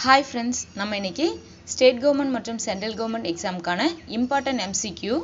Hi friends, நம்ம இன்னைக்கு state government மற்றும் சென்ட்ரல் கவர்மெண்ட் எக்ஸாமுக்கான இம்பார்ட்டன்ட் எம்சிக்யூ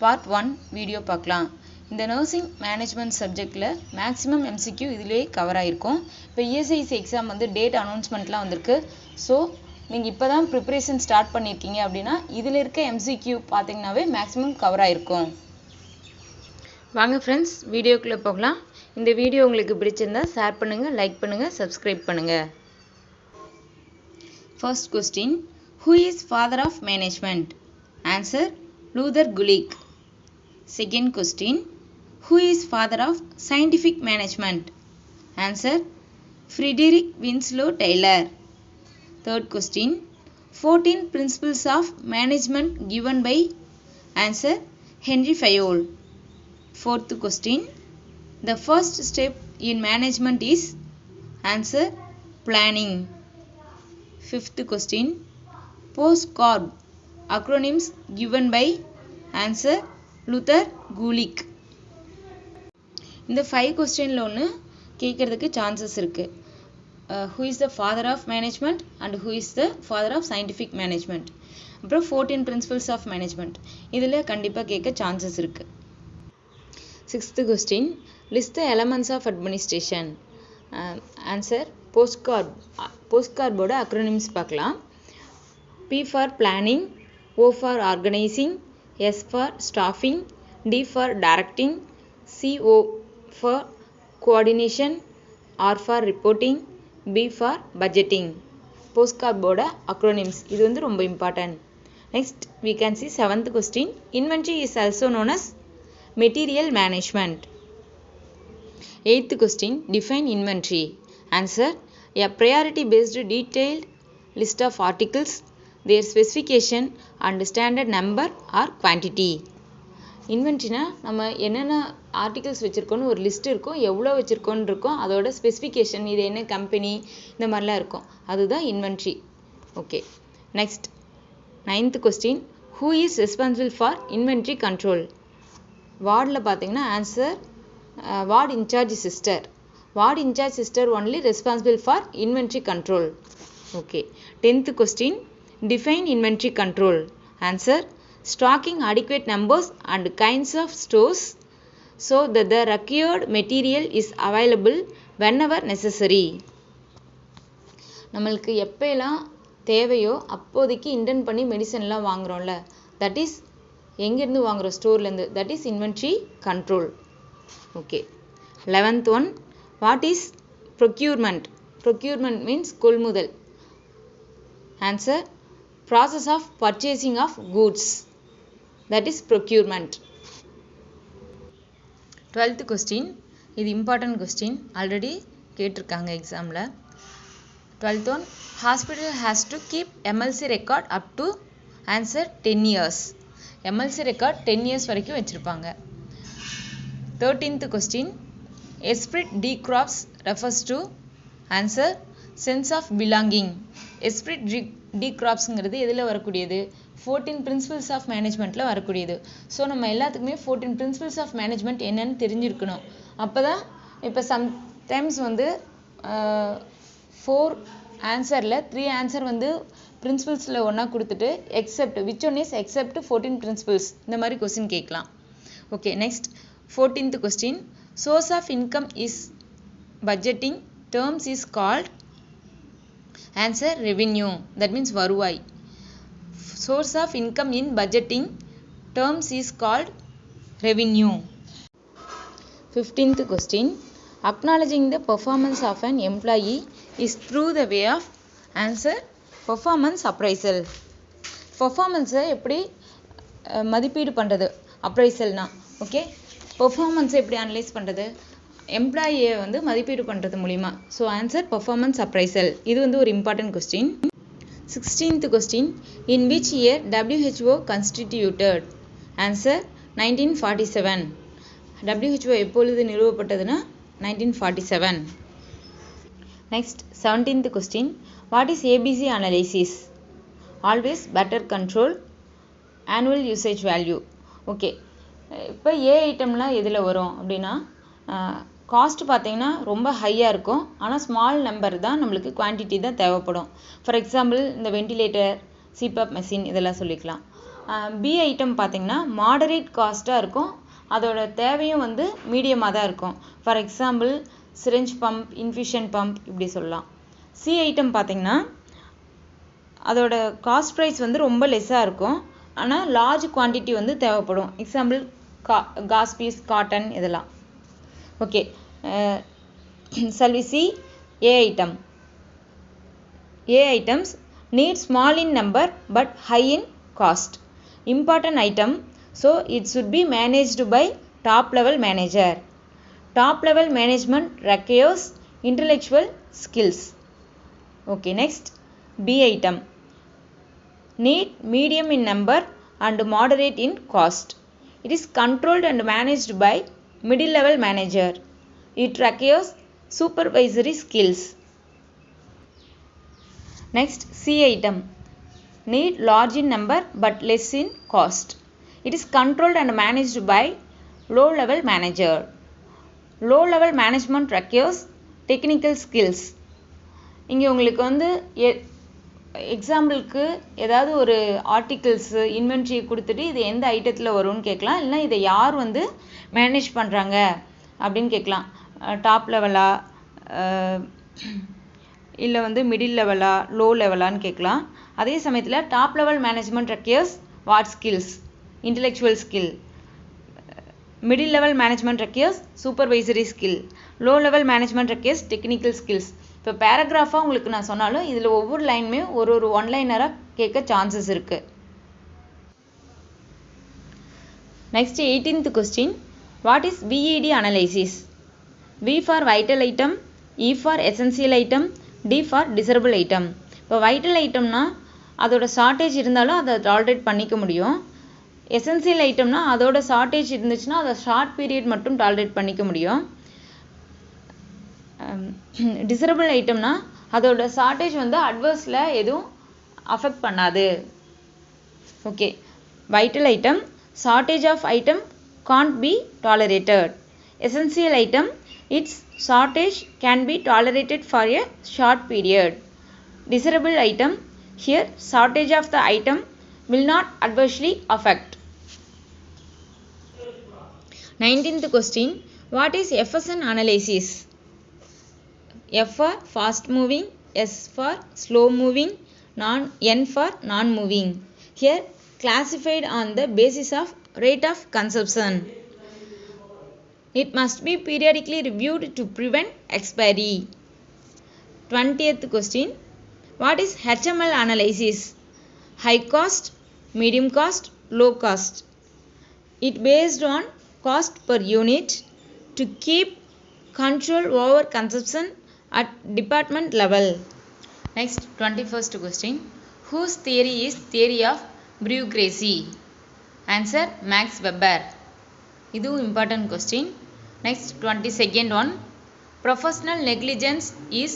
பார்ட் 1 வீடியோ பார்க்கலாம். இந்த நர்சிங் மேனேஜ்மெண்ட் சப்ஜெக்டில் மேக்ஸிமம் எம்சிக்யூ இதிலேயே கவர் ஆகிருக்கும். இப்போ இஎஸ்ஐசி எக்ஸாம் வந்து டேட் அனௌன்ஸ்மெண்ட்லாம் வந்திருக்கு. ஸோ நீங்கள் இப்போ தான் ப்ரிப்ரேஷன் ஸ்டார்ட் பண்ணியிருக்கீங்க அப்படின்னா இதில் இருக்க எம்சிக்யூ பார்த்தீங்கன்னாவே மேக்ஸிமம் கவர் ஆகிருக்கும். வாங்க ஃப்ரெண்ட்ஸ், வீடியோக்குள்ளே போகலாம். இந்த வீடியோ உங்களுக்கு பிடிச்சிருந்தா ஷேர் பண்ணுங்கள், லைக் பண்ணுங்கள், சப்ஸ்கிரைப் பண்ணுங்கள். First question, who is father of management? Answer, Luther Gulick. Second question, who is father of scientific management? Answer, Frederick Winslow Taylor. Third question, 14 principles of management given by? Answer, Henry Fayol. Fourth question, the first step in management is? Answer, planning. Fifth question, post-CARB acronyms given by? Answer, Luther Gulick. இந்த 5 கொஸ்டின்ல ஒன்று கேட்கறதுக்கு chances இருக்கு. Who is the father of management and who is the father of scientific management? அப்புறம் 14 principles of management. இதில் கண்டிப்பாக கேட்க chances இருக்கு. Sixth question, list the elements of administration. Answer, போஸ்ட்கார்போட அக்ரோனிம்ஸ் பார்க்கலாம். P for planning, O for organizing, S for staffing, D for directing, C O for coordination, R for reporting, B for budgeting. போஸ்ட்கார்போட acronyms இது வந்து ரொம்ப important. Next we can see 7th question, inventory is also known as material management. 8th question, define inventory. Answer, a priority based detailed list of articles, their specification and standard number or quantity. இன்வென்ட்ரினா நம்ம என்னென்ன articles வச்சுருக்கோன்னு ஒரு list இருக்கும், எவ்வளோ வச்சுருக்கோன்னு இருக்கும், அதோட specification, இது என்ன company, இந்த மாதிரிலாம் இருக்கும், அதுதான் inventory. Okay, next 9th question, who is responsible for inventory control? வார்டில் பார்த்தீங்கன்னா answer, ward in charge sister. Ward in charge sister only responsible for inventory control. Okay. 10th question, define inventory control. Answer, stocking adequate numbers and kinds of stores so that the required material is available whenever necessary. நம்மளுக்கு எப்போலாம் தேவையோ அப்போதைக்கு intend பண்ணி மெடிசன்லாம் வாங்குறோம்ல, that is எங்கேருந்து வாங்குறோம், ஸ்டோர்லேருந்து, that is inventory control. Okay. 11th one, what is procurement? Procurement means கொள்முதல். Answer, process of purchasing of goods, that is procurement. 12th question, இது important question, already கேட்டிருக்காங்க எக்ஸாமில். 12th one, hospital has to keep MLC record up to? Answer, 10 years. MLC record 10 years வரைக்கும் வச்சுருப்பாங்க. 13th question, esprit de corps refers to? Answer, sense of belonging. esprit de corpsங்கிறது எதில் வரக்கூடியது? 14 principles of managementல வரக்கூடியது. So நம்ம எல்லாத்துக்குமே 14 principles of management என்னன்னு தெரிஞ்சிருக்கணும். அப்போ தான் இப்போ சம்டைம்ஸ் வந்து 4 ஆன்சரில் 3 ஆன்சர் வந்து பிரின்சிபல்ஸில் ஒன்றா கொடுத்துட்டு accept which one is accept 14 principles இந்த மாதிரி கொஸ்டின் கேட்கலாம். Okay, next 14th question, source of income is budgeting terms is called? Answer, revenue, that means வருவாய். Source of income in budgeting terms is called revenue. 15th question, acknowledging the performance of an employee is through the way of? Answer, performance appraisal. பெர்ஃபார்மன்ஸை எப்படி மதிப்பீடு பண்ணுறது அப்ரைசல்னா? Okay, பெர்ஃபார்மன்ஸை எப்படி analyse பண்ணுறது? எம்ப்ளாயியை வந்து மதிப்பீடு பண்ணுறது மூலிமா. So answer, performance appraisal. இது வந்து ஒரு important question. 16th question, in which year WHO constituted? Answer, 1947. WHO எப்பொழுது நிறுவப்பட்டதுன்னா 1947. Next 17th question, what is ABC analysis? Always better control, annual usage value. Okay, இப்போ ஏ ஐட்டம்லாம் எதில் வரும் அப்படின்னா காஸ்ட் பார்த்தீங்கன்னா ரொம்ப ஹையாக இருக்கும், ஆனால் ஸ்மால் நம்பர் தான் நம்மளுக்கு குவான்டிட்டி தான் தேவைப்படும். ஃபார் எக்ஸாம்பிள் இந்த வெண்டிலேட்டர், சிபப் மெஷின் இதெல்லாம் சொல்லிக்கலாம். பி ஐட்டம் பார்த்தீங்கன்னா மாடரேட் காஸ்ட்டாக இருக்கும், அதோட தேவையும் வந்து மீடியமாக தான் இருக்கும். For example syringe pump, infusion pump இப்படி சொல்லலாம். சி ஐட்டம் பார்த்தீங்கன்னா அதோட காஸ்ட் ப்ரைஸ் வந்து ரொம்ப லெஸ்ஸாக இருக்கும், ஆனால் லார்ஜ் குவான்டிட்டி வந்து தேவைப்படும். எக்ஸாம்பிள் காஸ் பீஸ், காட்டன் இதெல்லாம். Okay, shall we see A item? A items need small in number but high in cost. Important item, so it should be managed by top level manager. Top level management requires intellectual skills. Okay, next B item need medium in number and moderate in cost. It is controlled and managed by middle level manager. It requires supervisory skills. Next C item need large in number but less in cost. It is controlled and managed by low level manager. Low level management requires technical skills. இங்கே உங்களுக்கு வந்து எக்ஸாம்பிளுக்கு ஏதாவது ஒரு articles inventory கொடுத்துட்டு இது எந்த ஐட்டத்தில் வரும்னு கேட்கலாம், இல்லைனா இதை யார் வந்து மேனேஜ் பண்ணுறாங்க அப்படின்னு கேட்கலாம். டாப் லெவலா இல்லை வந்து மிடில் லெவலா லோ லெவலான்னு கேட்கலாம். அதே சமயத்தில் top level management requires what skills? Intellectual skill. Middle level management requires supervisory skill. Low level management requires technical skills. இப்போ பேராகிராஃபாக உங்களுக்கு நான் சொன்னாலும் இதில் ஒவ்வொரு லைனுமே ஒரு ஒன்லைனராக கேட்க சான்சஸ் இருக்குது. Next 18th question, what is VED analysis? V for vital item, E for essential item, D for desirable item. இப்போ வைட்டல் ஐட்டம்னா அதோட ஷார்ட்டேஜ் இருந்தாலும் அதை டாலரேட் பண்ணிக்க முடியும். எசென்சியல் ஐட்டம்னா அதோட ஷார்ட்டேஜ் இருந்துச்சுன்னா அதை ஷார்ட் பீரியட் மட்டும் டாலரேட் பண்ணிக்க முடியும். டிசரபிள் ஐட்டம்னா அதோட ஷார்ட்டேஜ் வந்து அட்வர்ஸில் எதுவும் அஃபெக்ட் பண்ணாது. Okay, vital item shortage of item can't be tolerated. Essential item its shortage can be tolerated for a short period. Desirable item here shortage of the item will not adversely affect. 19th question, what is FSN analysis? F for fast moving, S for slow moving, N for non moving. Here classified on the basis of rate of consumption. It must be periodically reviewed to prevent expiry. 20th question, what is HML analysis? High cost, medium cost, low cost. It based on cost per unit to keep control over consumption at department level. Next 21st question, whose theory is theory of bureaucracy? Answer Max Weber. Idu important question. Next 22nd one, professional negligence is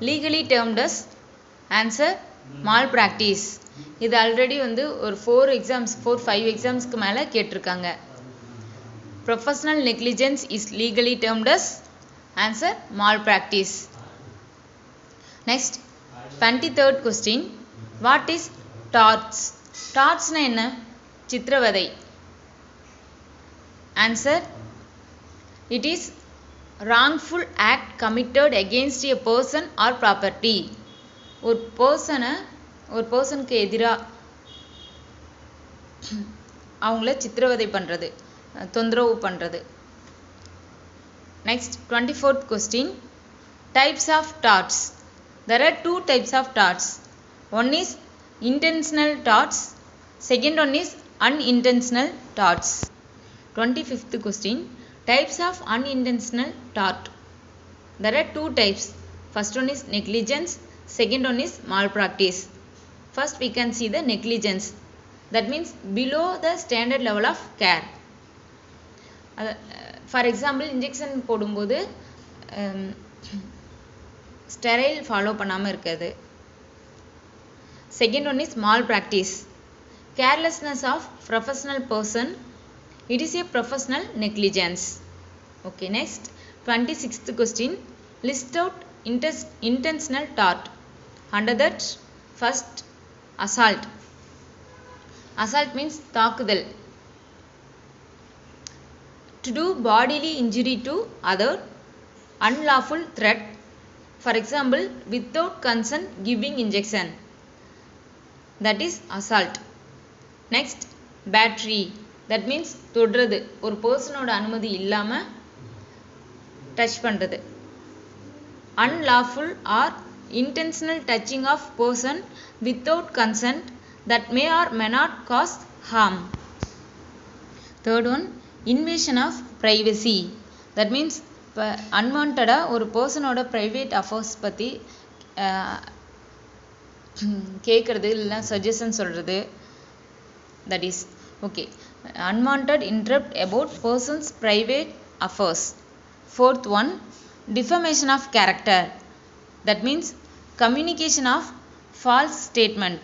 legally termed as? Answer malpractice. இது already வந்து ஒரு 4-5 எக்ஸாம்ஸ்க்கு மேலே கேட்டிருக்காங்க. Professional negligence is legally termed as? Answer malpractice. Next 23rd question, what is torts? டார்ட்ஸ்னா என்ன? சித்திரவதை. Answer it is wrongful act committed against a person or property. ஒரு பர்சனுக்கு எதிராக அவங்கள சித்திரவதை பண்ணுறது, தொந்தரவு பண்ணுறது. Next 24th question, types of torts. There are 2 types of torts. One is intentional torts, second one is unintentional torts. 25th question, types of unintentional tort. There are 2 types. First one is negligence, second one is malpractice. First we can see the negligence. That means below the standard level of care. For example, injection போடும்போது sterile follow பண்ணாமல் இருக்கிறது. Second one is malpractice. Carelessness of professional person. It is a professional negligence. Okay, next 26th question. List out intentional tort. Under that, first, assault. Assault means தாக்குதல். To do bodily injury to other, unlawful threat, for example, without consent giving injection, that is assault. Next, battery, that means தொடுறது, ஒரு பர்சனோட அனுமதி இல்லாம touch பண்றது. Unlawful or intentional touching of person without consent that may or may not cause harm. Third one, invasion of privacy, that means unwanted ஒரு பர்சனோட private affairs பற்றி கேட்குறது இல்லைனா suggestion சொல்கிறது, that is okay. Unwanted interrupt about person's private affairs. Fourth one, defamation of character, that means communication of false statement,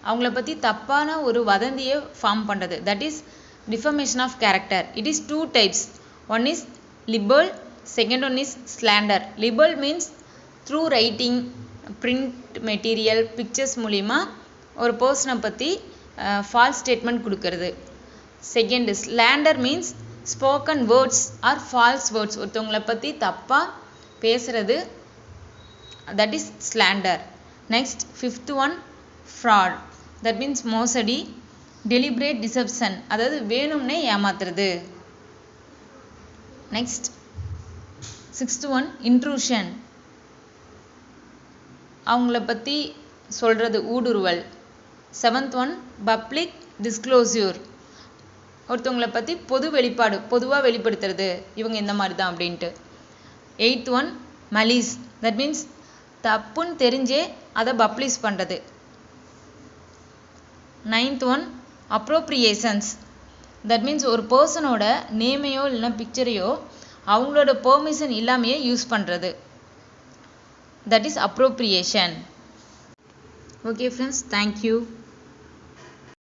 அவங்கள பற்றி தப்பான ஒரு வதந்தியை form பண்ணுறது, that is defamation of character. It is two types. One is libel, second one is slander. Libel means through writing, print material, pictures மூலிமா ஒரு பர்சனை பற்றி false statement கொடுக்கறது. Second, slander means spoken words or false words, ஒருத்தவங்களை பற்றி தப்பாக பேசுறது, that is slander. Next, fifth one, fraud, that means மோசடி, deliberate deception, அதாவது வேணும்னே ஏமாத்துறது. Next, sixth one, intrusion, அவங்கள பற்றி சொல்கிறது, ஊடுருவல். செவன்த் ஒன், பப்ளிக் டிஸ்க்ளோசியூர், ஒருத்தவங்களை பற்றி பொது வெளிப்பாடு, பொதுவாக வெளிப்படுத்துறது, இவங்க இந்த மாதிரி தான் அப்படின்ட்டு. எயித் ஒன், மலிஸ், தட் மீன்ஸ் தப்புன்னு தெரிஞ்சே அதை பப்ளிஷ் பண்ணுறது. நைன்த் ஒன், அப்ரோப்ரியேஷன்ஸ், தட் மீன்ஸ் ஒரு பர்சனோட நேமையோ இல்லைனா பிக்சரையோ அவங்களோட பெர்மிஷன் இல்லாமையே யூஸ் பண்ணுறது, that is appropriation. Okay friends, thank you.